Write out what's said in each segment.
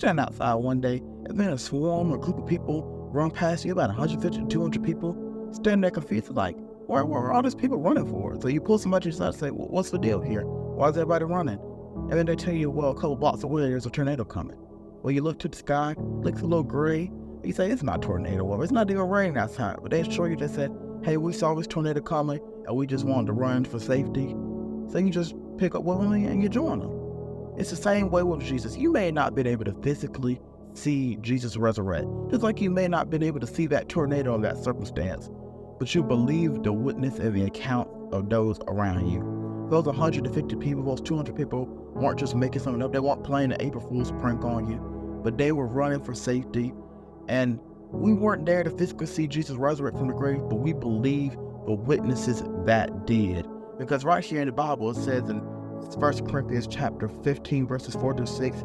stand outside one day and then a swarm or group of people run past you, about 150 to 200 people, standing there confused, like, where are all these people running for? So you pull somebody aside and say, well, what's the deal here? Why is everybody running? And then they tell you, well, a couple blocks away, there's a tornado coming. Well, you look to the sky, looks a little gray, and you say, it's not tornado weather, it's not even raining outside. But they assure you, they said, hey, we saw this tornado coming, and we just wanted to run for safety. So you just pick up willingly and you join them. It's the same way with Jesus. You may not have been able to physically see Jesus resurrect, just like you may not have been able to see that tornado in that circumstance, but you believe the witness and the account of those around you. Those 150 people, those 200 people weren't just making something up. They weren't playing an April Fool's prank on you, but they were running for safety. And we weren't there to physically see Jesus resurrect from the grave, but we believe the witnesses that did. Because right here in the Bible, it says in 1 Corinthians chapter 15, verses 4 through 6,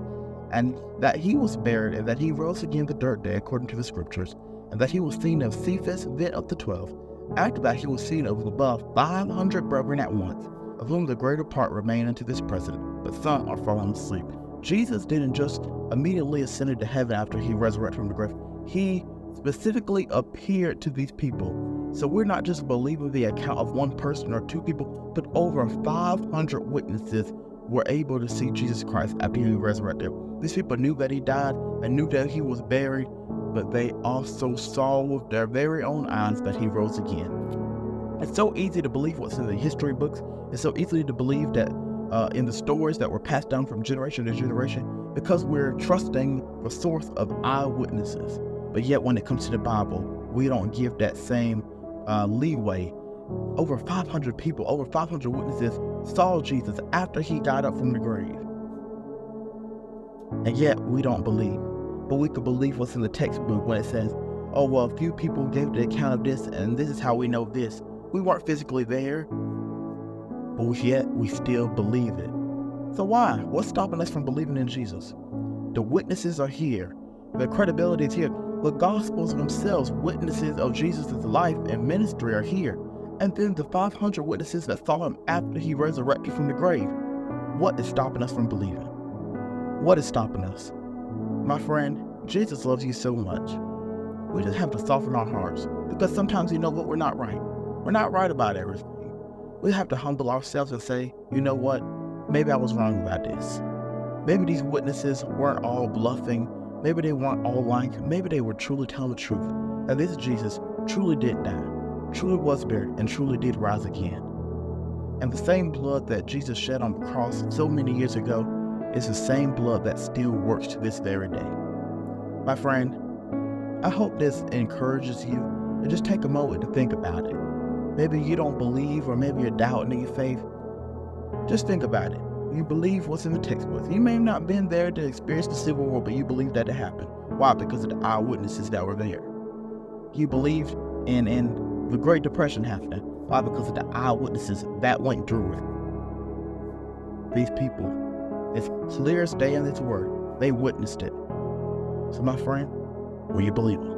and that he was buried, and that he rose again the third day, according to the scriptures, and that he was seen of Cephas, then of the 12. After that, he was seen of above 500 brethren at once, of whom the greater part remain unto this present, but some are fallen asleep. Jesus didn't just immediately ascend into heaven after he resurrected from the grave. He specifically appeared to these people. So we're not just believing the account of one person or two people, but over 500 witnesses were able to see Jesus Christ after he resurrected. These people knew that he died and knew that he was buried, but they also saw with their very own eyes that he rose again. It's so easy to believe what's in the history books. It's so easy to believe that in the stories that were passed down from generation to generation, because we're trusting the source of eyewitnesses. But yet when it comes to the Bible, we don't give that same leeway. Over 500 people, over 500 witnesses saw Jesus after he got up from the grave. And yet we don't believe. But we could believe what's in the textbook when it says, oh, well, a few people gave the account of this, and this is how we know this. We weren't physically there, but yet we still believe it. So why? What's stopping us from believing in Jesus? The witnesses are here. The credibility is here. The Gospels themselves, witnesses of Jesus' life and ministry, are here. And then the 500 witnesses that saw him after he resurrected from the grave. What is stopping us from believing? What is stopping us? My friend, Jesus loves you so much. We just have to soften our hearts, because sometimes you know what, we're not right. We're not right about everything. We have to humble ourselves and say, you know what, maybe I was wrong about this. Maybe these witnesses weren't all bluffing. Maybe they weren't all lying. Maybe they were truly telling the truth. And this Jesus truly did die, truly was buried, and truly did rise again. And the same blood that Jesus shed on the cross so many years ago is the same blood that still works to this very day. My friend, I hope this encourages you to just take a moment to think about it. Maybe you don't believe, or maybe you're doubting in your faith. Just think about it. You believe what's in the textbook. You may not have been there to experience the Civil War, but you believe that it happened. Why? Because of the eyewitnesses that were there. You believed in the Great Depression happening. Why? Because of the eyewitnesses that went through it. These people, it's clear as day in this word, they witnessed it. So my friend, will you believe it?